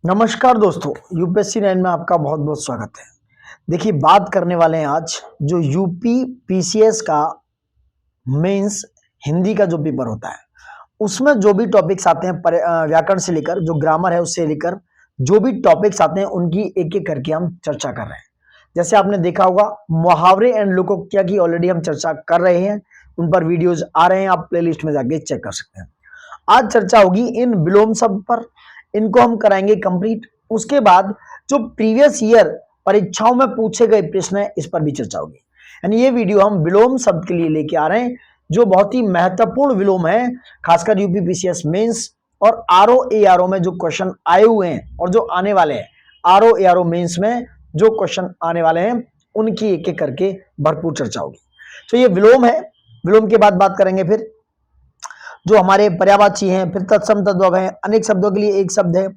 नमस्कार दोस्तों, यूपीएससी 9 में आपका बहुत बहुत स्वागत है। देखिए, बात करने वाले हैं आज जो यूपी पीसीएस का मेंस हिंदी का जो पेपर होता है, उसमें जो भी टॉपिक्स आते हैं व्याकरण से लेकर जो ग्रामर है उससे लेकर जो भी टॉपिक्स आते हैं उनकी एक एक करके हम चर्चा कर रहे हैं। जैसे आपने देखा होगा, मुहावरे एंड लोकोक्तियां की ऑलरेडी हम चर्चा कर रहे हैं, उन पर वीडियोज आ रहे हैं, आप प्लेलिस्ट में जाके चेक कर सकते हैं। आज चर्चा होगी इन विलोम शब्द पर, इनको हम कराएंगे कंप्लीट। उसके बाद जो प्रीवियस ईयर परीक्षाओं में पूछे गए प्रश्न है, इस पर भी चर्चा होगी। यानी ये वीडियो हम विलोम शब्द के लिए लेके आ रहे हैं, जो बहुत ही महत्वपूर्ण विलोम है, खासकर यूपी पीसीएस मेंस और आरओ एआरओ में जो क्वेश्चन आए हुए हैं और जो आने वाले हैं। आरओ एआरओ मेंस में जो क्वेश्चन आने वाले हैं उनकी एक एक करके भरपूर चर्चा होगी। तो ये विलोम है। विलोम के बाद बात करेंगे फिर जो हमारे पर्यायवाची हैं, फिर तत्सम तद्भव है, अनेक शब्दों के लिए एक शब्द है,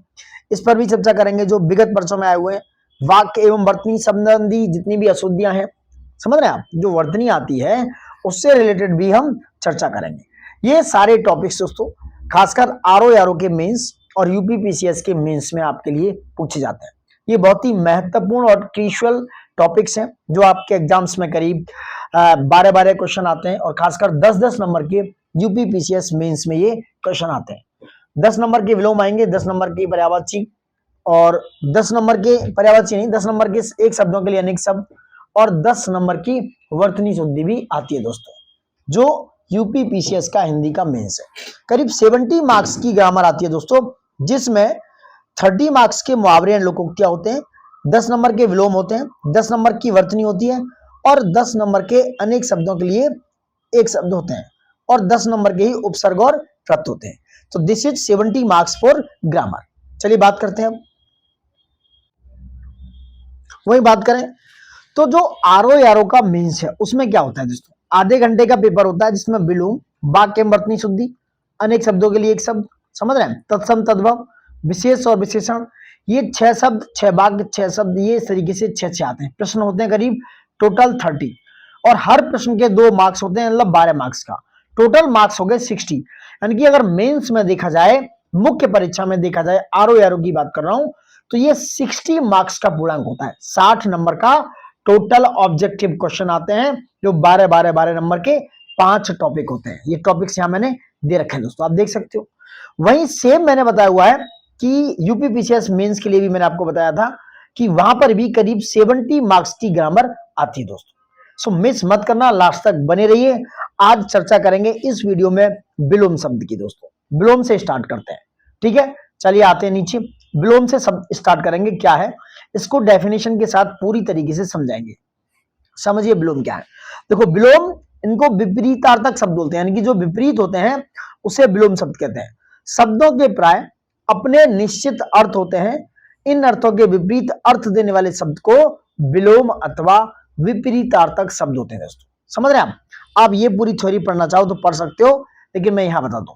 इस पर भी चर्चा करेंगे। जो विगत वर्षों में आए हुए हैं, वाक्य एवं वर्तनी संबंधी जितनी भी अशुद्धियां हैं, समझ रहे हैं आप, जो वर्तनी आती है उससे रिलेटेड भी हम चर्चा करेंगे। ये सारे टॉपिक्स दोस्तों खासकर आरओ आरओ के मेंस और यूपी पीसीएस के मेंस में आपके लिए पूछे जाते हैं। ये बहुत ही महत्वपूर्ण और क्रूशियल टॉपिक्स हैं जो आपके एग्जाम्स में करीब 12-12 क्वेश्चन आते हैं और खासकर 10-10 नंबर के यूपी पीसीएस मेंस में ये क्वेश्चन आते हैं। 10 नंबर के विलोम आएंगे, 10 नंबर की पर्यायवाची, और 10 नंबर के पर्यायवाची नहीं, 10 नंबर के एक शब्दों के लिए अनेक शब्द, और 10 नंबर की वर्तनी शुद्धि भी आती है दोस्तों, जो यूपी पीसीएस का हिंदी का मेंस है। करीब 70 मार्क्स की ग्रामर आती है दोस्तों, जिसमें 30 मार्क्स के मुहावरे एंड लोकोक्तियां होते हैं, 10 नंबर के विलोम होते हैं, 10 नंबर की वर्तनी होती है, और 10 नंबर के अनेक शब्दों के लिए एक शब्द होते हैं, और 10 नंबर के ही उपसर्ग और प्रत्यय होते हैं। तो this is 70 marks for grammar. चलिए बात करते हैं अब। वही बात करें तो जो आरओ आरओ का मेंस है उसमें क्या होता है दोस्तों, आधे घंटे का पेपर होता है जिसमें विलोम, वाक्य वर्तनी शुद्धि, अनेक शब्दों के लिए एक शब्द, समझ रहे हैं, तत्सम तद्भव, विशेष और विशेषण, ये 6 शब्द, 6 वाक्य, 6 शब्द, ये इस तरीके से 6 आते हैं। प्रश्न होते हैं करीब टोटल 30, और हर प्रश्न के 2 मार्क्स होते हैं, मतलब 12 मार्क्स का टोटल मार्क्स हो गए 60। यानी कि अगर मेंस में देखा जाए, मुख्य परीक्षा में देखा जाए, आरओ आरओ की बात कर रहा हूं, तो ये 60 मार्क्स का पूर्णांक होता है। 60 नंबर का टोटल ऑब्जेक्टिव क्वेश्चन आते हैं, जो 12-12-12 नंबर के 5 टॉपिक होते हैं। ये टॉपिक्स यहां मैंने दे रखे हैं दोस्तों, आप देख सकते हो। वहीं सेम मैंने बताया हुआ है कि यूपी पीसीएस मेंस के लिए भी मैंने आपको बताया था कि वहां पर भी करीब 70 मार्क्स की ग्रामर आती है दोस्तों। सो मिस मत करना, लास्ट तक बने रहिए। आज चर्चा करेंगे इस वीडियो में विलोम शब्द की दोस्तों। विलोम से स्टार्ट करते हैं, ठीक है। चलिए आते हैं नीचे, विलोम से सब स्टार्ट करेंगे। क्या है, इसको डेफिनेशन के साथ पूरी तरीके से समझाएंगे। समझिए विलोम क्या है। देखो, विलोम, इनको विपरीतार्थक शब्द बोलते हैं, यानी कि जो विपरीत होते हैं उसे विलोम शब्द कहते हैं। शब्दों के प्राय अपने निश्चित अर्थ होते हैं, इन अर्थों के विपरीत अर्थ देने वाले शब्द को विलोम अथवा विपरीतार्थक शब्द होते हैं दोस्तों। समझ रहे हैं आप ये पूरी थ्योरी पढ़ना चाहो तो पढ़ सकते हो, लेकिन मैं यहां बता दूं।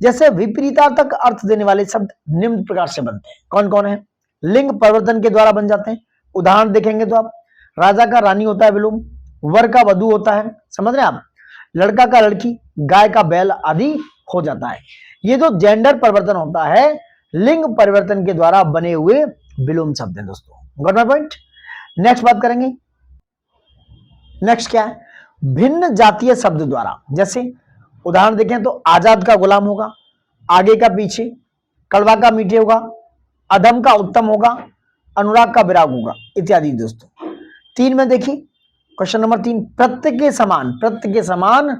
जैसे विपरीतार्थक अर्थ देने वाले शब्द निम्न प्रकार से बनते हैं। कौन कौन है? लिंग परिवर्तन के द्वारा बन जाते हैं। उदाहरण देखेंगे तो आप, राजा का रानी होता है विलोम, वर का वधु होता है, समझ रहे हैं आप, लड़का का लड़की, गाय का बैल आदि हो जाता है। ये जो जेंडर परिवर्तन होता है, लिंग परिवर्तन के द्वारा बने हुए विलोम शब्द हैं दोस्तों। Got my point? नेक्स्ट बात करेंगे। नेक्स्ट क्या है? भिन्न जातीय शब्द द्वारा। जैसे उदाहरण देखें तो आजाद का गुलाम होगा, आगे का पीछे, कड़वा का मीठे होगा, अधम का उत्तम होगा, अनुराग का विराग होगा, इत्यादि दोस्तों। 3 में देखिए, क्वेश्चन नंबर 3, प्रत्यय के समान, प्रत्यय के समान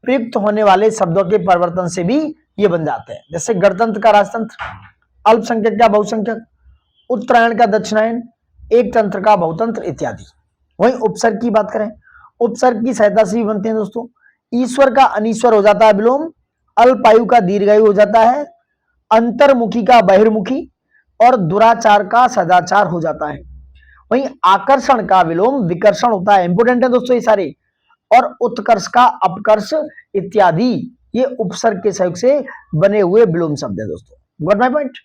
प्रयुक्त होने वाले शब्दों के परिवर्तन से भी ये बन जाते हैं। जैसे गणतंत्र का राजतंत्र, अल्पसंख्यक का बहुसंख्यक, उत्तरायण का दक्षिणायन, एक तंत्र का बहुतंत्र, इत्यादि। वहीं उपसर्ग की बात करें, उपसर्ग की सहायता से भी बनते हैं दोस्तों। ईश्वर का अनीश्वर हो जाता है विलोम, अल्पायु का दीर्घायु हो जाता है, अंतर्मुखी का बहिर्मुखी, और दुराचार का सदाचार हो जाता है। वहीं आकर्षण का विलोम विकर्षण होता है। इंपोर्टेंट है दोस्तों ये सारे। और उत्कर्ष का अपकर्ष, इत्यादि ये उपसर्ग के सहयोग से बने हुए विलोम शब्द है दोस्तों। Got my point?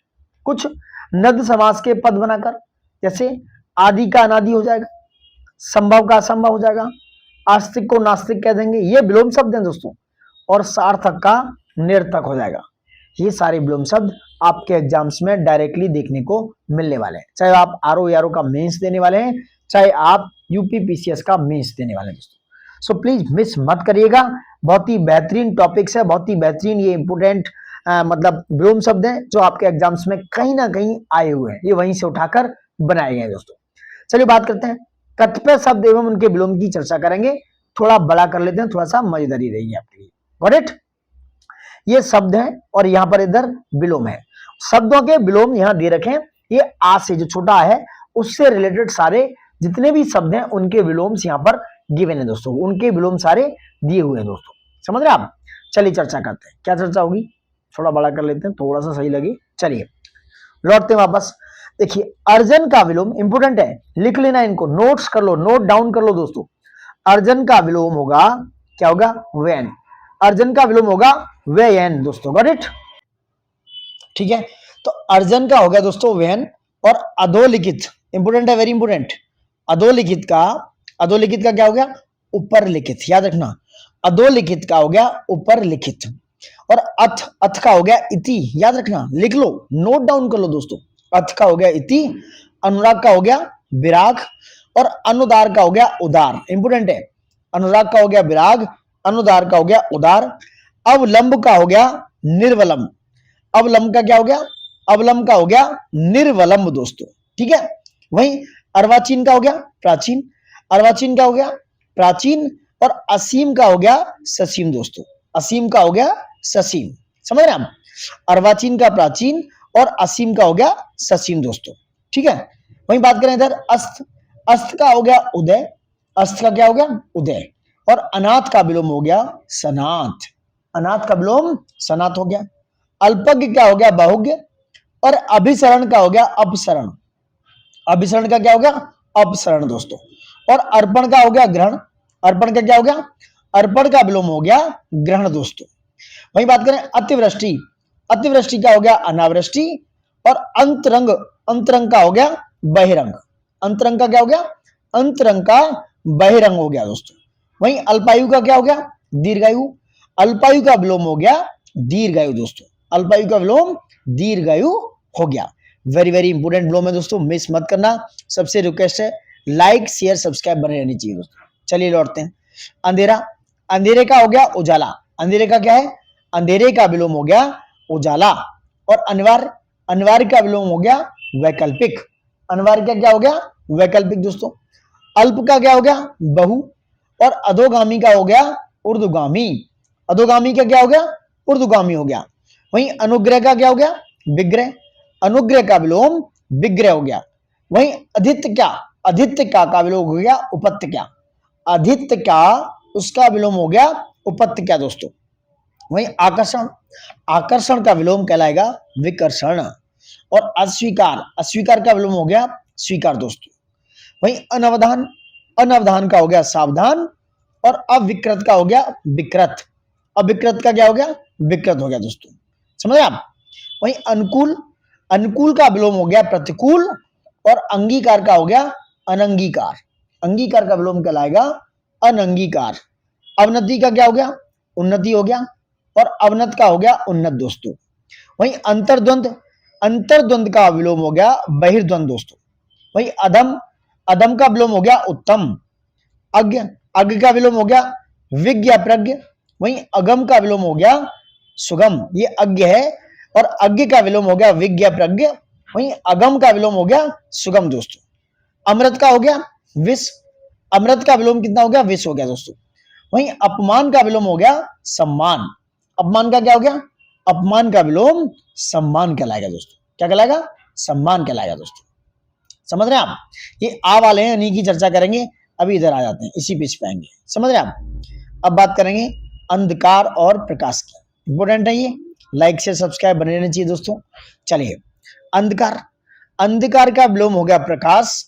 कुछ नद समास के पद बनाकर, जैसे आदि का अनादि हो जाएगा, संभव का असंभव हो जाएगा, आस्तिक को नास्तिक कह देंगे, ये विलोम शब्द हैं दोस्तों। और सार्थक का निरर्थक हो जाएगा। ये सारे विलोम शब्द आपके एग्जाम्स में डायरेक्टली देखने को मिलने वाले हैं, चाहे आप आरओ का मेंस देने वाले हैं, चाहे आप यूपीपीसीएस का मेंस देने वाले हैं दोस्तों। सो प्लीज मिस मत करिएगा, बहुत ही बेहतरीन टॉपिक्स है, बहुत ही बेहतरीन ये इंपोर्टेंट मतलब विलोम शब्द हैं जो आपके एग्जाम्स में कहीं ना कहीं आए हुए हैं, ये वहीं से उठाकर बनाए गए हैं दोस्तों। चलिए बात करते हैं कतिपय शब्द एवं उनके विलोम की चर्चा करेंगे, थोड़ा बड़ा कर लेते हैं, थोड़ा सा मजेदारी रहेगी आपके लिए। Got it? ये शब्द है और यहाँ पर इधर विलोम है। शब्दों के विलोम यहाँ दे रखे हैं, ये आ से जो छोटा है उससे रिलेटेड सारे जितने भी शब्द हैं उनके विलोम यहाँ पर गिवन है दोस्तों, उनके विलोम सारे दिए हुए हैं दोस्तों, समझ रहे आप? चलिए चर्चा करते हैं, क्या चर्चा होगी, थोड़ा बड़ा कर लेते हैं, थोड़ा सा सही लगे। चलिए लौटते हैं वापस। देखिए अर्जन का विलोम इंपोर्टेंट है, लिख लेना इनको, नोट्स कर लो, नोट डाउन कर लो दोस्तों। अर्जन का विलोम होगा, क्या होगा? वैन। अर्जन का विलोम होगा वैन दोस्तों, गॉट इट? ठीक है, तो अर्जन का हो गया दोस्तों वैन, और अधोलिखित इंपोर्टेंट है, वेरी इंपोर्टेंट। अधोलिखित का क्या हो गया? ऊपर लिखित, याद रखना। अधोलिखित का हो गया ऊपर लिखित, और अथ का हो गया इति, याद रखना, लिख लो, नोट डाउन कर लो दोस्तों। अथ का हो गया इति, अनुराग का हो गया विराग, और अनुदार का हो गया उदार, इंपोर्टेंट है। अनुराग का हो गया विराग, अनुदार का हो गया उदार। अवलंब का हो गया निर्वलम, अवलंब का क्या हो गया? अवलंब का हो गया निर्वलंब दोस्तों, ठीक है। वहीं अर्वाचीन का हो गया प्राचीन, अर्वाचीन का हो गया प्राचीन, और असीम का हो गया ससीम दोस्तों, असीम का हो गया ससीम, समझ रहे हैं? अर्वाचीन का प्राचीन और असीम का हो गया ससीम दोस्तों, ठीक है। वहीं बात करें इधर अस्त, अस्त का हो गया उदय, अस्त का क्या हो गया? उदय। और अनाथ का विलोम हो गया सनाथ, अनाथ का विलोम सनाथ हो गया। अल्पज्ञ क्या हो गया? बहुज्ञ। और अभिसरण का हो गया अपसरण, अभिसरण का क्या हो गया? अपसरण दोस्तों। और अर्पण का हो गया ग्रहण, अर्पण का क्या हो गया? अर्पण का विलोम हो गया ग्रहण दोस्तों। वहीं बात करें अतिवृष्टि, अतिवृष्टि का हो गया अनावृष्टि। और अंतरंग, अंतरंग का हो गया बहिरंग, अंतरंग का क्या हो गया? अंतरंग का बहिरंग हो गया दोस्तों। वहीं अल्पायु का क्या हो गया? दीर्घायु, अल्पायु का विलोम हो गया दीर्घायु दोस्तों, अल्पायु का विलोम दीर्घायु हो गया। वेरी वेरी इंपोर्टेंट विलोम है दोस्तों, मिस मत करना। सबसे रिक्वेस्ट है लाइक शेयर सब्सक्राइब बने रहनी चाहिए दोस्तों। चलिए लौटते हैं। अंधेरा, अंधेरे का हो गया उजाला, अंधेरे का क्या है? अंधेरे का विलोम हो गया उजाला। और अनिवार्य, अनिवार्य का विलोम हो गया वैकल्पिक, अनिवार्य का क्या हो गया? वैकल्पिक दोस्तों। अल्प का क्या हो गया? बहु। और अधोगामी का हो गया ऊर्ध्वगामी, अधोगामी का क्या हो गया? ऊर्ध्वगामी हो गया। वहीं अनुग्रह का क्या हो गया? विग्रह, अनुग्रह का विलोम विग्रह हो गया। वहीं अधित्य क्या? अधित्य का विलोम हो गया उपत्य क्या, अधित्य का उसका विलोम हो गया उपत्य क्या दोस्तों। वहीं आकर्षण, आकर्षण का विलोम कहलाएगा विकर्षण। और अस्वीकार, अस्वीकार का विलोम हो गया स्वीकार दोस्तों। वहीं अनवधान, अनवधान का हो गया सावधान। और अविकृत का हो गया विकृत, अविकृत का क्या हो गया? विकृत हो गया दोस्तों, समझे आप? वहीं अनुकूल, अनुकूल का विलोम हो गया प्रतिकूल। और अंगीकार का हो गया अनंगीकार, अंगीकार का विलोम कहलाएगा अनंगीकार। अवनति का क्या हो गया? उन्नति हो गया। और अवनत का हो गया उन्नत दोस्तों। वहीं अंतर्द्वंद, अंतर्द्वंद का विलोम हो गया बहिर्द्वंद दोस्तों। वहीं अधम, अधम का विलोम हो गया उत्तम। अज्ञ, अज्ञ का विलोम हो गया विज्ञ प्रज्ञ। वहीं अगम का विलोम हो गया सुगम, ये अज्ञ है। और अज्ञ का विलोम हो गया विज्ञ प्रज्ञ। वहीं अगम का विलोम हो गया सुगम दोस्तों। अमृत का हो गया विष, अमृत का विलोम कितना हो गया? विष हो गया दोस्तों। वहीं अपमान का विलोम हो गया सम्मान, अपमान का क्या हो गया? अपमान का विलोम सम्मान कहलाएगा दोस्तों, क्या कहलाएगा? सम्मान कहलाएगा दोस्तों, समझ रहे हैं आप? ये आ वाले हैं, इन्हीं की चर्चा करेंगे। अभी इधर आ जाते हैं, इसी पेज पे आएंगे, समझ रहे हैं आप? अब बात करेंगे अंधकार और प्रकाश की, इंपोर्टेंट है ये, लाइक से सब्सक्राइब बने रहने चाहिए दोस्तों। चलिए अंधकार, अंधकार का विलोम हो गया प्रकाश।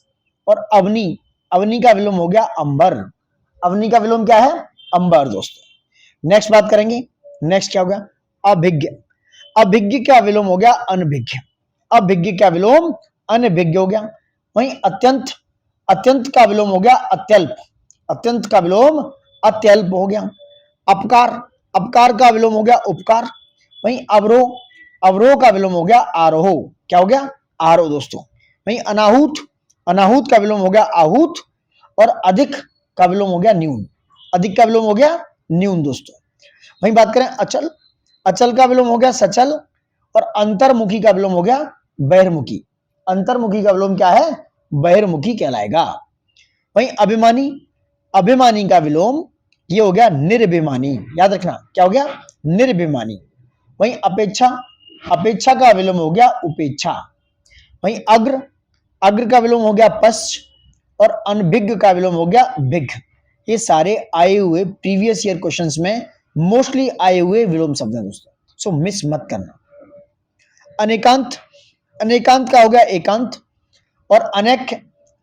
और अवनी, अवनी का विलोम हो गया अंबर, अवनी का विलोम क्या है? अंबर दोस्तों। नेक्स्ट बात करेंगे, नेक्स्ट क्या हो गया? अभिज्ञ, अभिज्ञ का विलोम हो गया अनभिज्ञ, अभिज्ञ का विलोम अनभिज्ञ हो गया। वहीं अत्यंत, अत्यंत का विलोम हो गया अत्यल्प, अत्यंत का विलोम अत्यल्प हो गया। अपकार, अपकार का विलोम हो गया उपकार। वहीं अवरोह, अवरोह का विलोम हो गया आरोह, क्या हो गया आरोह दोस्तों। वहीं अनाहूत, अनाहूत का विलोम हो गया आहूत, और अधिक का विलोम हो गया न्यून, अधिक का विलोम हो गया न्यून दोस्तों। वहीं बात करें अचल, अचल का विलोम हो गया सचल, और अंतर्मुखी का विलोम हो गया बहिर्मुखी, अंतर्मुखी का विलोम क्या है बहिर्मुखी कहलाएगा। वहीं अभिमानी, अभिमानी का विलोम ये हो गया निर्भिमानी, याद रखना क्या हो गया निर्भिमानी। वहीं अपेक्षा, अपेक्षा का विलोम हो गया उपेक्षा। वहीं अग्र, अग्र का विलोम हो गया पश्च, और अनभिज्ञ का विलोम हो गया भिज्ञ। ये सारे आए हुए प्रीवियस ईयर क्वेश्चंस में मोस्टली आए हुए विलोम शब्द हैं दोस्तों, सो मिस मत करना। अनेकांत, अनेकांत का हो गया एकांत, और अनेक,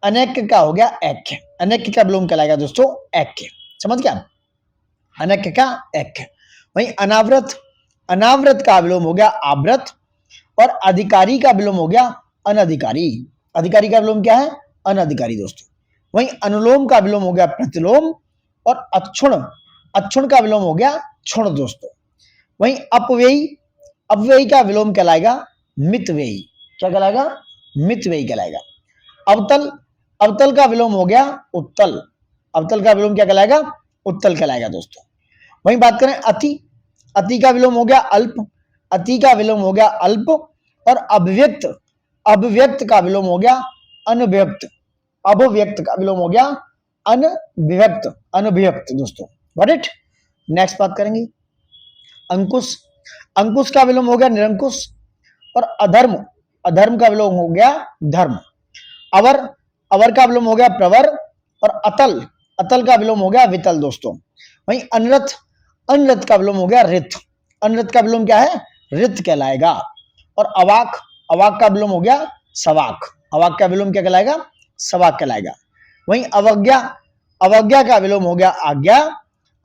अनेक का हो गया ऐक्य, अनेक का विलोम कहलाएगा दोस्तों ऐक्य, समझ गया अनेक का ऐक्य। वहीं अनावृत, अनावृत का विलोम हो गया आवृत, और अधिकारी का विलोम हो गया अनधिकारी, अधिकारी का विलोम क्या है अनधिकारी दोस्तों। वहीं अनुलोम का विलोम हो गया प्रतिलोम, और अक्षुण, अक्षुण का विलोम हो गया क्षुण दोस्तों। वहीं अपव्ययी, अपव्ययी का विलोम कहलाएगा मितव्ययी, क्या कहलाएगा मितव्ययी कहलाएगा। अवतल, अवतल का विलोम हो गया उत्तल, अवतल का विलोम क्या कहलाएगा उत्तल कहलाएगा दोस्तों। वहीं बात करें अति, अति का विलोम हो गया अल्प, अति का विलोम हो गया अल्प, और अभिव्यक्त, अभिव्यक्त का विलोम हो गया अनभिव्यक्त, अभिव्यक्त का विलोम हो गया अनभिव्यक्त, अनभिव्यक्त दोस्तों, गॉट इट। नेक्स्ट बात करेंगे अंकुश, अंकुश का विलोम हो गया निरंकुश, और अधर्म, अधर्म का विलोम हो गया धर्म। अवर, अवर का विलोम हो गया प्रवर, और अतल, अतल का विलोम हो गया वितल दोस्तों। वहीं अनरथ, अनरथ का विलोम हो गया रित, अनरथ का विलोम क्या है रित कहलाएगा। और अवाक, अवाक का विलोम हो गया सवाक, अवाक का विलोम क्या कहलाएगा सवाक कहलाएगा। वहीं अवज्ञा, अवज्ञा का विलोम हो गया आज्ञा,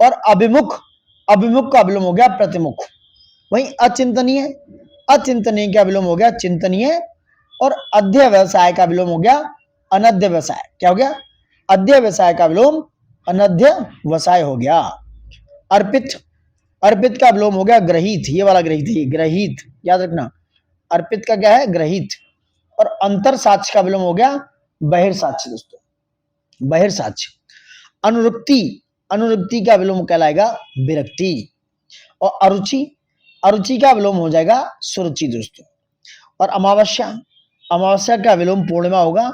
और अभिमुख, अभिमुख का विलोम हो गया प्रतिमुख। वहीं अचिंतनीय, अचिंतनीय का विलोम हो गया चिंतनीय, और अध्यवसाय का विलोम हो गया अनध्यवसाय, क्या हो गया अध्यवसाय का विलोम अनध्यवसाय हो गया। अर्पित, अर्पित का विलोम हो गया ग्रहित, ये वाला ग्रहित है ग्रहित, याद रखना अर्पित का क्या है ग्रहित। और अंतर साक्ष्य का विलोम हो गया बहिर्साक्ष्य दोस्तों, बहिर्साक्ष्य। अनुरुक्ति, अनुरुक्ति का विलोम कहलाएगा विरक्ति। और अरुचि, अरुचि का विलोम हो जाएगा सुरुचि दोस्तों। और अमावस्या, अमावस्या का विलोम पूर्णिमा होगा।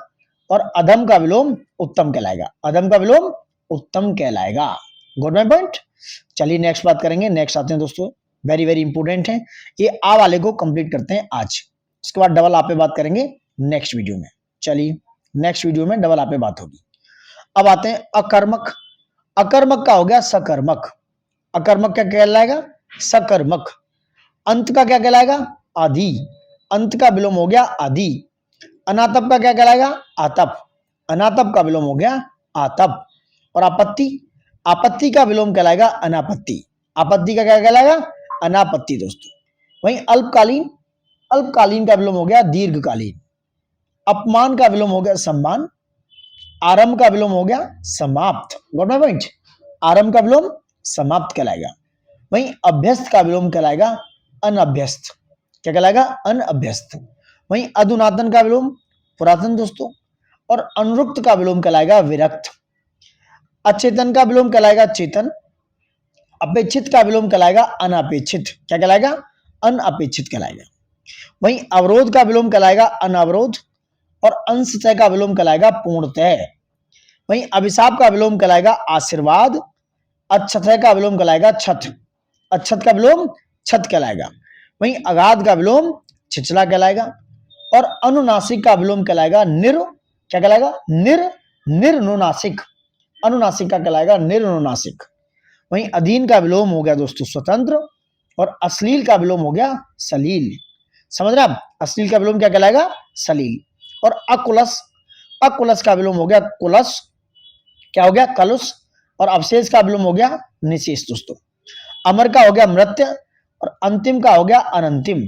और अधम का विलोम उत्तम कहलाएगा, अधम का विलोम उत्तम कहलाएगा। Got my point. चलिए नेक्स्ट बात करेंगे, नेक्स्ट आते हैं दोस्तों, वेरी वेरी इंपॉर्टेंट है ये, आ वाले को कंप्लीट करते हैं आज, उसके बाद डबल आप पे बात करेंगे नेक्स्ट वीडियो में। चलिए नेक्स्ट वीडियो में डबल आप पे बात होगी। अब आते हैं अकर्मक, अकर्मक का हो गया सकर्मक, अकर्मक क्या कहलाएगा सकर्मक। अंत का क्या कहलाएगा आदि, अंत का विलोम हो गया आदि। अनातप का क्या कहलाएगा आतप, अनातप का विलोम हो गया आतप। और आपत्ति, आपत्ति का विलोम कहलाएगा अनापत्ति, आपत्ति का क्या कहलाएगा अनापत्ति दोस्तों। वहीं अल्पकालीन, अल्पकालीन का विलोम हो गया दीर्घकालीन। अपमान का विलोम हो गया सम्मान। आरंभ का विलोम हो गया समाप्त, गॉट माय पॉइंट, आरंभ का विलोम समाप्त कहलाएगा। वहीं अभ्यस्त का विलोम कहलाएगा अनअभ्यस्त, क्या कहलाएगा अनअभ्यस्त। वहीं अधुनातन का विलोम पुरातन दोस्तों। और अनुरुक्त का विलोम कहलाएगा विरक्त। अचेतन का विलोम कहलाएगा चेतन। अपेक्षित का विलोम कहलाएगा अनापेक्षित, क्या कहलाएगा अनअपेक्षित कहलाएगा। वहीं अवरोध का विलोम कहलाएगा अनवरोध। और अंशतः का विलोम कहलाएगा पूर्णतः। वहीं अभिशाप का विलोम कहलाएगा आशीर्वाद। अच्छतः का विलोम कहलाएगा छत, अच्छत का विलोम छत कहलाएगा। वहीं अगाध का विलोम छिछला कहलाएगा। और अनुनासिक का विलोम कहलाएगा निर, क्या कहलाएगा निर, निर्नुनासिक, अनुनासिक का कहलाएगा निर्नुनासिक। वहीं अधीन का विलोम हो गया दोस्तों स्वतंत्र। और अश्लील का विलोम हो गया सलील, समझ रहे आप, अश्लील का विलोम क्या कहलाएगा सलील। और अकुलस, अकुलस का विलोम हो गया कुलस, क्या हो गया कलुष। और अवशेष का विलोम हो गया निशेष दोस्तों। अमर का हो गया मृत्य। और अंतिम का हो गया अनंतिम,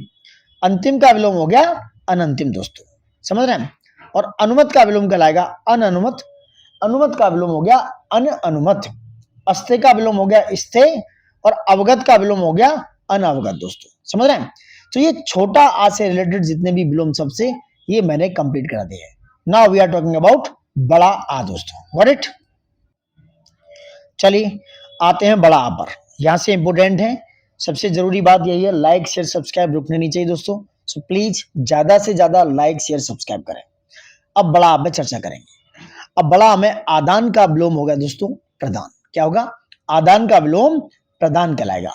अंतिम का विलोम हो गया अनंतिम दोस्तों, समझ रहे हैं। और अनुमत का विलोम कहलाएगा अनअनुमत। अनुमत का विलोम हो गया अनअनुमत। अस्थे का विलोम हो गया स्थे। और अवगत का विलोम हो गया अनवगत दोस्तों, समझ रहे हैं। तो ये छोटा आ से रिलेटेड जितने भी विलोम शब्द से ये मैंने कंप्लीट करा दिए। Now we are talking about बड़ा आ दोस्तों, गॉट इट। चलिए आते हैं बड़ा आ पर। यहां से इंपोर्टेंट है, सबसे जरूरी बात यही है, लाइक शेयर सब्सक्राइब रुकने नहीं चाहिए दोस्तों। सो प्लीज ज्यादा से ज्यादा लाइक शेयर सब्सक्राइब करें। अब बड़ा आ में चर्चा करेंगे। अब बड़ा आ में आदान का विलोम होगा दोस्तों प्रदान। क्या होगा? आदान का विलोम प्रदान कहलाएगा।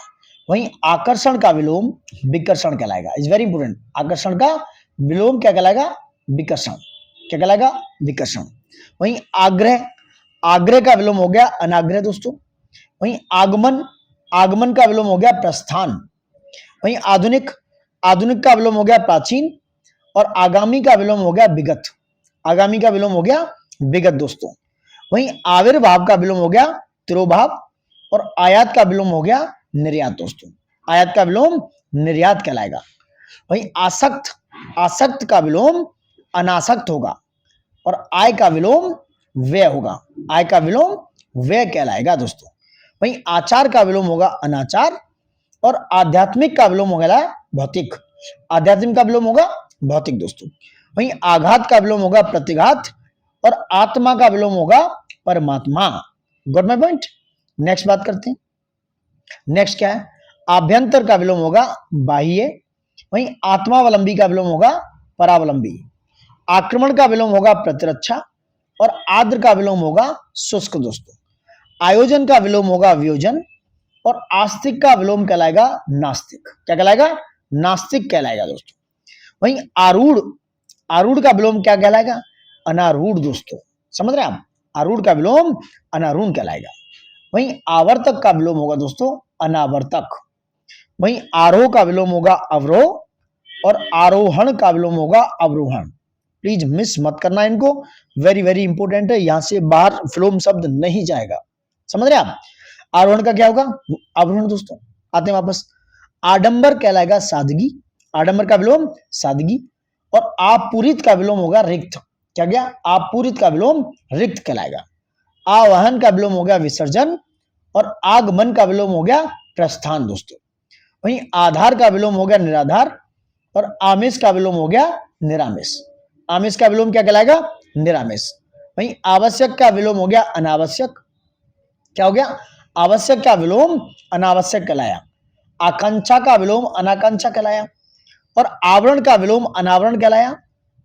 वहीं आकर्षण का विलोम विकर्षण कहलाएगा। Is very important. आकर्षण का विलोम क्या कहलाएगा? विकर्षण। क्या कहलाएगा? विकर्षण। वहीं आग्रह, आग्रह का विलोम हो गया अनाग्रह दोस्तों। वहीं आगमन, आगमन का विलोम हो गया प्रस्थान। वहीं आधुनिक, आधुनिक का विलोम हो गया प्राचीन। और आगामी का विलोम हो गया विगत। आगामी का विलोम हो गया विगत दोस्तों। वहीं आविर्भाव का विलोम हो गया तिरोभाव। और आयात का विलोम हो गया निर्यात दोस्तों। आयात का विलोम निर्यात कहलाएगा। वहीं आसक्त, आसक्त का विलोम अनासक्त होगा। और आय का विलोम व्यय होगा। आय का विलोम व्यय कहलाएगा दोस्तों। वहीं आचार का विलोम होगा अनाचार। और आध्यात्मिक का विलोम होगा भौतिक। आध्यात्मिक का विलोम होगा भौतिक दोस्तों। वहीं आघात का विलोम होगा प्रतिघात। और आत्मा का विलोम होगा परमात्मा। Got my point. नेक्स्ट बात करते हैं। नेक्स्ट क्या है? आभ्यंतर का विलोम होगा बाह्य। वहीं आत्मावलंबी का विलोम होगा परावलंबी। आक्रमण का विलोम होगा प्रतिरक्षा। और आद्र का विलोम होगा शुष्क दोस्तों। आयोजन का विलोम होगा वियोजन। और आस्तिक का विलोम कहलाएगा नास्तिक। क्या कहलाएगा? नास्तिक कहलाएगा दोस्तों। वहीं आरूढ़, आरूढ़ का विलोम क्या कहलाएगा? अनारूढ़ दोस्तों। समझ रहे हैं आप? आरूढ़ का विलोम अनारूढ़ कहलाएगा। वहीं आवर्तक का विलोम होगा दोस्तों अनावर्तक। वहीं आरोह का विलोम होगा अवरोह। और आरोहण का विलोम होगा अवरोहण। प्लीज मिस मत करना इनको, वेरी वेरी इंपोर्टेंट है। यहां से बाहर विलोम शब्द नहीं जाएगा। समझ रहे हैं आप? आरोहण का क्या होगा? अवरोहण दोस्तों। आते हैं वापस। आडंबर कहलाएगा सादगी। आडंबर का विलोम सादगी। और आपूरित का विलोम होगा रिक्त। क्या गया? आपूरित का विलोम रिक्त कहलाएगा। आवाहन का विलोम हो गया विसर्जन। और आगमन का विलोम हो गया प्रस्थान दोस्तों। वहीं आधार का विलोम हो गया निराधार। और आमिष का विलोम हो गया निरामिष। आमिष का विलोम क्या कहलाएगा? निरामिष। वहीं आवश्यक का विलोम हो गया अनावश्यक। क्या हो गया? आवश्यक का विलोम अनावश्यक कहलाया। आकांक्षा का विलोम अनाकांक्षा कहलाया। और आवरण का विलोम अनावरण कहलाया।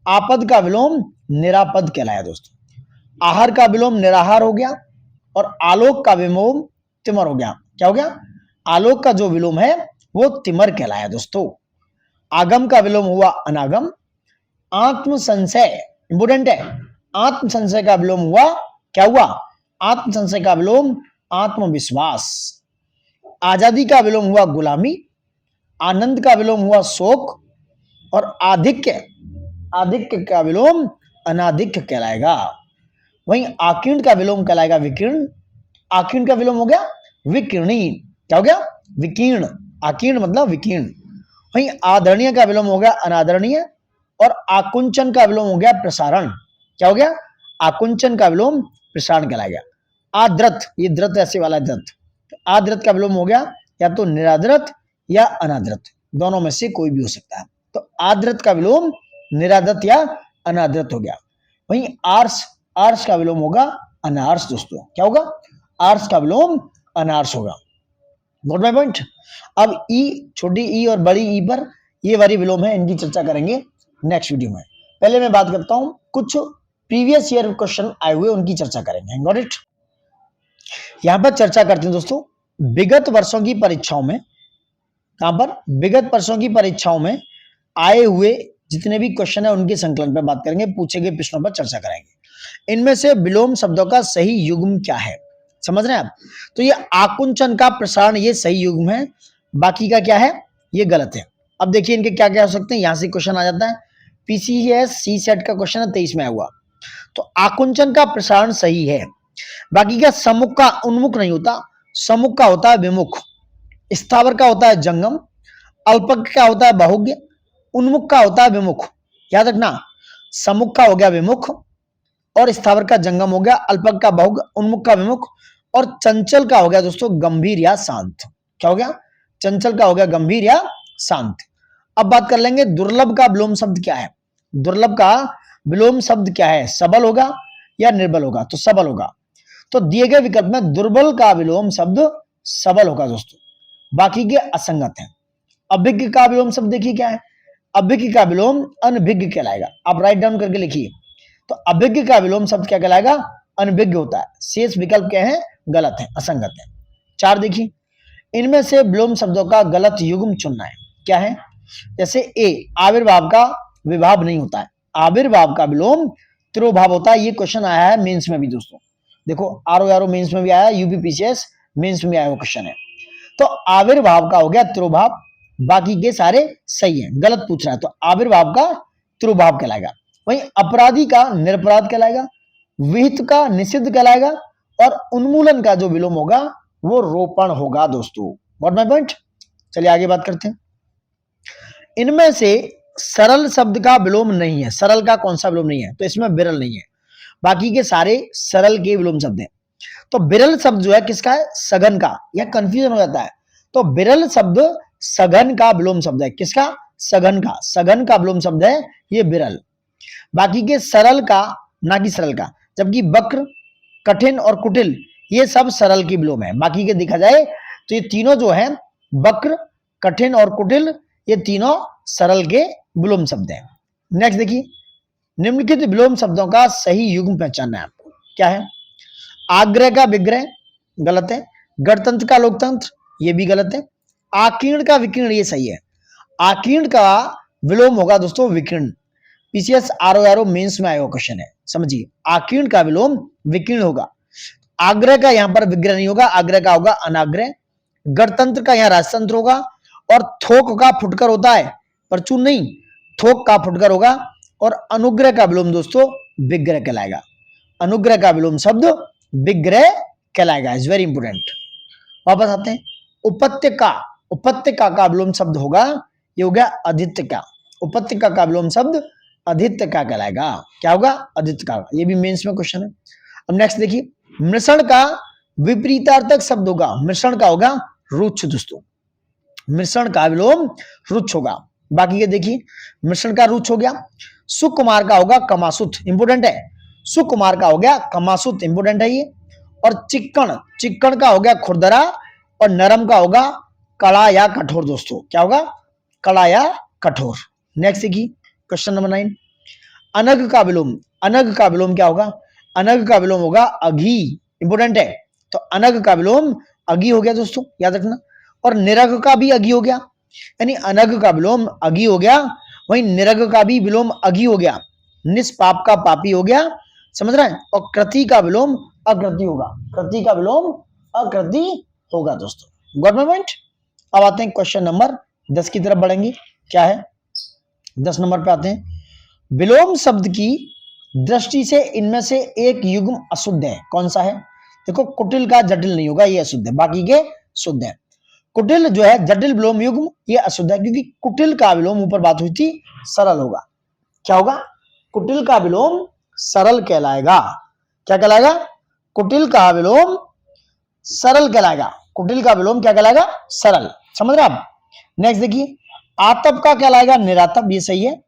आपद का विलोम निरापद कहलाया दोस्तों। आहार का विलोम निराहार हो गया। और आलोक का विलोम तिमर हो गया। क्या हो गया? आलोक का जो विलोम है वो तिमर कहलाया दोस्तों। आगम का विलोम हुआ अनागम। आत्म संशय इंपोर्टेंट है। आत्म संशय का विलोम हुआ क्या हुआ? आत्म संशय का विलोम आत्मविश्वास। आजादी का विलोम हुआ गुलामी। आनंद का विलोम हुआ शोक। और आधिक्य, आधिक्य का विलोम अनाधिक्य कहलाएगा। वहीं आकीर्ण का विलोम कहलाएगा विकीर्ण। आकीर्ण का विलोम हो गया विकीर्णी। क्या हो गया? विकीर्ण। आकीर्ण मतलब विकीर्ण। वहीं आदरणीय का विलोम हो गया अनादरणीय। और आकुंचन का विलोम हो गया प्रसारण। क्या हो गया? आकुंचन का विलोम प्रसारण कहलाएगा। आद्रत, ये द्रत ऐसे वाला द्रत, तो आद्रत का विलोम हो गया या तो निराद्रत या अनाद्रत, दोनों में से कोई भी हो सकता है। तो आद्रत का विलोम निराद्रत या अनाद्रत हो गया। वहीं आर्ष, आर्ष का विलोम होगा अनार्ष दोस्तों। क्या होगा? आर्ष का विलोम अनार्ष होगा। Note my point. अब ई, छोटी ई और बड़ी ई पर ये वाली विलोम है, इनकी चर्चा करेंगे नेक्स्ट वीडियो में। पहले मैं बात करता हूं कुछ प्रीवियस ईयर क्वेश्चन आए हुए, उनकी चर्चा करेंगे। Got it. यहां पर चर्चा करते हैं दोस्तों विगत वर्षों की परीक्षाओं में। कहां पर? विगत वर्षों की परीक्षाओं में आए हुए जितने भी क्वेश्चन है उनके संकलन पर बात करेंगे, पूछे गए प्रश्नों पर चर्चा करेंगे। इनमें से विलोम शब्दों का सही युग्म क्या है? समझ रहे हैं आप? तो ये आकुंचन का प्रसारण ये सही युग्म है, बाकी का क्या है? ये गलत है। अब देखिए इनके क्या क्या हो सकते हैं। यहां से क्वेश्चन आ जाता है। पीसीएस सी सेट का क्वेश्चन है 23 में हुआ, तो आकुंचन का प्रसारण सही है। बाकी क्या? सम्मुख का उन्मुख नहीं होता, सम्मुख का होता है विमुख। स्थावर का होता है जंगम। अल्पक का होता है बाहुग्य। उन्मुख का होता है विमुख। याद रखना, सम्मुख का हो गया विमुख, और स्थावर का जंगम हो गया, अल्पक का बाहुग, उन्मुख का विमुख, और चंचल का हो गया दोस्तों गंभीर या शांत। क्या हो गया? चंचल का हो गया गंभीर या शांत। अब बात कर लेंगे दुर्लभ का विलोम शब्द क्या है। दुर्लभ का विलोम शब्द क्या है, सबल होगा या निर्बल होगा, तो सबल होगा। तो दिए गए विकल्प में दुर्बल का विलोम शब्द सबल होगा दोस्तों, बाकी के असंगत हैं। अभिज्ञ का विलोम शब्द देखिए क्या है, अभिज्ञ का विलोम अनभिज्ञ कहलाएगा। आप राइट डाउन करके लिखिए। तो अभिज्ञ का विलोम शब्द क्या कहलाएगा, अनभिज्ञ होता है। शेष विकल्प क्या है, गलत है, असंगत है। 4 देखिए, इनमें से विलोम शब्दों का गलत युग्म चुनना है। क्या है, जैसे ए आविर्भाव का विभाव नहीं होता है, आविर्भाव का विलोम तिरोभाव होता है। ये क्वेश्चन आया है मेंस में भी दोस्तों, देखो आरओ मेंस में भी आया, यूपीपीसीएस मेंस में भी आया वो क्वेश्चन है। तो आविर्भाव का हो गया तिरोभाव, बाकी के सारे सही है, गलत पूछ रहा है। तो आविर्भाव का तिरोभाव कहलाएगा। वहीं अपराधी का निरपराध कहलाएगा, विहित का निषिद्ध कहलाएगा, और उन्मूलन का जो विलोम होगा वो रोपण होगा दोस्तों। What my point. चलिए आगे बात करते हैं। इनमें से सरल शब्द का विलोम नहीं है, सरल का कौन सा विलोम नहीं है, तो इसमें विरल नहीं है, बाकी के सारे सरल के विलोम शब्द हैं। तो विरल शब्द जो है किसका है, सघन का, यह कंफ्यूजन हो जाता है। तो विरल शब्द सघन का विलोम शब्द है, किसका, सघन का, सघन का विलोम शब्द है ये विरल। बाकी के सरल का, ना कि सरल का, जबकि वक्र, कठिन और कुटिल ये सब सरल की विलोम है। बाकी के देखा जाए तो ये तीनों जो है, वक्र, कठिन और कुटिल, ये तीनों सरल के विलोम शब्द हैं। नेक्स्ट देखिए, निम्नलिखित विलोम शब्दों का सही युग्म पहचानना है आपको। क्या है, आग्रह का विग्रह गलत है, गणतंत्र का लोकतंत्र ये भी गलत है, आकीर्ण का विकीर्ण ये सही है। आकीर्ण का विलोम होगा दोस्तों विकीर्ण, पीसीएस आरओ मेंस में आया क्वेश्चन है, समझिए। आकीर्ण का विलोम विकीर्ण होगा। आग्रह का यहां पर विग्रह नहीं होगा, आग्रह का होगा अनाग्रह। गणतंत्र का यहां राजतंत्र होगा, और थोक का फुटकर होता है, परचून नहीं, थोक का फुटकर होगा। और अनुग्रह का विलोम दोस्तों विग्रह कहलाएगा, अनुग्रह का विलोम शब्द विग्रह कहलाएगा, इज वेरी इंपोर्टेंट। वापस आते हैं, उपत्यका, उपत्यका का विलोम शब्द होगा, ये हो गया अधित्यका, उपत्यका का विलोम शब्द अधित्यका कहलाएगा। क्या होगा, अधित्यका, ये भी मेंस में क्वेश्चन है। अब नेक्स्ट देखिए, मृषण का विपरीतार्थक शब्द होगा, मृषण का होगा रुच्छ दोस्तों, मृषण का विलोम रुच्छ होगा। बाकी के देखिए, मृषण का रुच्छ हो गया। सुकुमार का होगा कमासुत, इंपोर्टेंट है, सुकुमार का हो गया कमासुत, इंपोर्टेंट है ये। और चिक्कण, चिक्कण का हो गया खुरदरा, और नरम का होगा कड़ा या कठोर दोस्तों। क्या होगा, कड़ा या कठोर। नेक्स्ट देखिए, क्वेश्चन नंबर 9, अनग का विलोम, अनग का विलोम क्या होगा, अनग का विलोम होगा अघी, इंपोर्टेंट है। तो अनग का विलोम अघी हो गया दोस्तों, याद रखना। और निरग का भी अघी हो गया, यानी अनग का विलोम अघी हो गया, वहीं निरग का भी विलोम अघी हो गया। निष्पाप का पापी हो गया, समझ रहे हैं। और कृति का विलोम अकृति होगा, कृति का विलोम अकृति होगा दोस्तों। Got my point. अब आते हैं क्वेश्चन नंबर 10 की तरफ बढ़ेंगे। क्या है, 10 नंबर पे आते हैं। विलोम शब्द की दृष्टि से इनमें से एक युग्म अशुद्ध है, कौन सा है। देखो, कुटिल का जटिल नहीं होगा, ये अशुद्ध है, बाकी के शुद्ध है। कुटिल जो है जटिल विलोम युग्म, ये अशुद्ध है, क्योंकि कुटिल का विलोम, ऊपर बात हुई थी, सरल होगा। क्या होगा, कुटिल का विलोम सरल कहलाएगा। क्या कहलाएगा, कुटिल का विलोम सरल कहलाएगा, कुटिल का विलोम क्या कहलाएगा, सरल, समझ रहे आप। नेक्स्ट देखिए, आतप का कहलाएगा निरातप, ये सही है।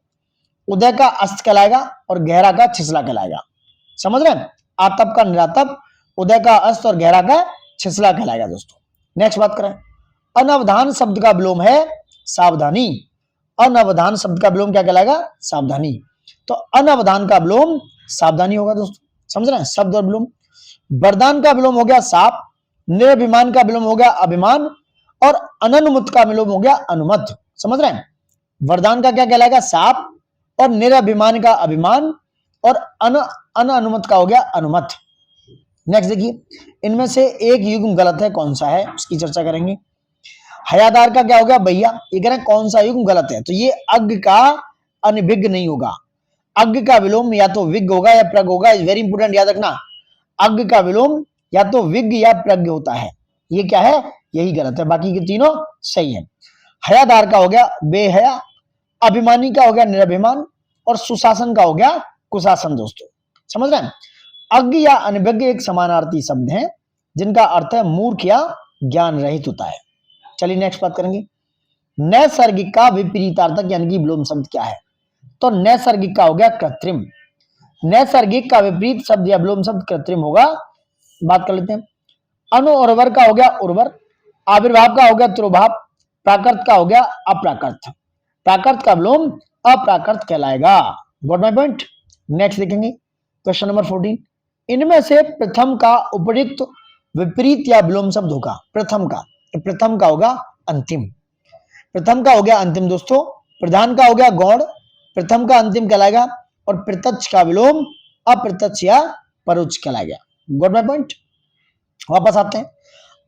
उदय का अस्त कहलाएगा, और गहरा का छिछला कहलाएगा, समझ रहे हैं। आतप का निरातप, उदय का अस्त और गहरा का छिछला कहलाएगा दोस्तों। नेक्स्ट बात करें, अनवधान शब्द का विलोम है सावधानी, अनवधान शब्द का विलोम क्या कहलाएगा, सावधानी। तो अनवधान का विलोम सावधानी होगा दोस्तों, समझ रहे हैं, शब्द और विलोम। वरदान का विलोम हो गया साप, निरभिमान का विलोम हो गया अभिमान, और अननुमत का विलोम हो गया अनुमत, समझ रहे हैं। वरदान का क्या कहलाएगा, साप, और निरभिमान का अभिमान, और अनुमत का हो गया अनुमत। नेक्स्ट देखिए, इनमें से एक युग्म गलत है, कौन सा है, उसकी चर्चा करेंगे। हयादार का क्या हो गया भैया, ये कह रहे हैं कौन सा युग्म गलत है, तो ये अज्ञ का अनभिज्ञ नहीं होगा। अज्ञ का विलोम या तो विज्ञ होगा या प्रज्ञ होगा, इज वेरी इंपोर्टेंट, याद रखना। अज्ञ का विलोम या तो विज्ञ या प्रज्ञ होता है, ये क्या है, यही गलत है, बाकी के तीनों सही है। हयादार का हो गया बेहया, अभिमानी का हो गया निरभिमान, और सुशासन का हो गया कुशासन दोस्तों, समझ रहे हैं। अज्ञ या अनभिज्ञ एक समानार्थी शब्द हैं, जिनका अर्थ है मूर्ख या ज्ञान रहित होता है। चलिए नेक्स्ट बात करेंगे। नैसर्गिक का विपरीतार्थक यानी कि विलोम शब्द क्या है? तो नैसर्गिक का हो गया कृत्रिम, नैसर्गिक का विपरीत शब्द या विलोम शब्द कृत्रिम होगा। बात कर लेते हैं। अनुर्वर का हो गया उर्वर, आविर्भाव का हो गया तिरोभाव, प्राकृत का हो गया अप्राकृत, प्राकृत का विलोम अप्राकृत कहलाएगा। Got my point. नेक्स्ट देखेंगे क्वेश्चन नंबर 14, इनमें से प्रथम का उपयुक्त विपरीत या विलोम शब्द होगा। प्रथम का होगा अंतिम, प्रथम का हो गया अंतिम दोस्तों, प्रधान का हो गया गौण, प्रथम का अंतिम कहलाएगा, और प्रत्यक्ष का विलोम अप्रत्यक्ष या परोक्ष कहलाएगा। Got my point. वापस आते हैं।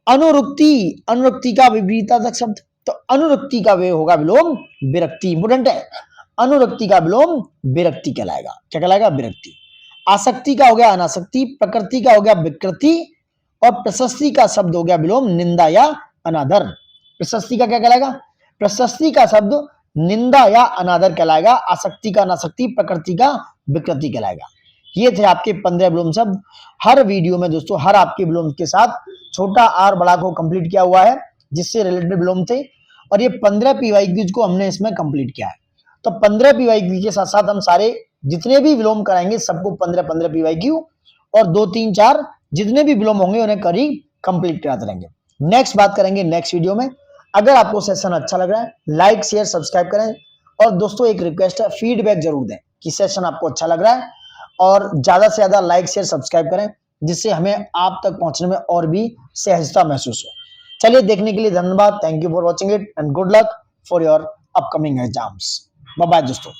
अनुरुक्ति, अनुरुक्ति का विपरीतार्थक शब्द, तो अनुरुक्ति का वे होगा विलोम विरक्ति। इंपोर्टेंट है, अनुरुक्ति का विलोम विरक्ति कहलाएगा। क्या कहलाएगा? विरक्ति। आसक्ति का हो गया अनासक्ति, प्रकृति का हो गया विकृति, और प्रशस्ति का शब्द हो गया विलोम निंदा या अनादर। प्रशस्ति का क्या कहलाएगा? प्रशस्ति का शब्द निंदा या अनादर कहलाएगा। आसक्ति का अनासक्ति, प्रकृति का विकृति कहलाएगा। ये थे आपके 15 विलोम शब्द। हर वीडियो में दोस्तों हर आपके विलोम के साथ छोटा आर बड़ा को कंप्लीट किया हुआ है, जिससे रिलेटेड विलोम थे, और ये 15 पीवाईक्यूज को हमने इसमें कंप्लीट किया है। तो 15 पीवाईक्यू के साथ साथ हम सारे जितने भी विलोम कराएंगे सबको 15-15 पीवाईक्यू और 2-3-4 जितने भी विलोम होंगे उन्हें करी कंप्लीट कराते रहेंगे। नेक्स्ट बात करेंगे नेक्स्ट वीडियो में। अगर आपको सेशन अच्छा लग रहा है लाइक शेयर सब्सक्राइब करें, और दोस्तों एक रिक्वेस्ट है, फीडबैक जरूर दें कि सेशन आपको अच्छा लग रहा है, और ज्यादा से ज्यादा लाइक शेयर सब्सक्राइब करें, जिससे हमें आप तक पहुंचने में और भी सहजता महसूस हो। चलिए, देखने के लिए धन्यवाद। Thank you for watching it and good luck for your upcoming exams. Bye bye दोस्तों।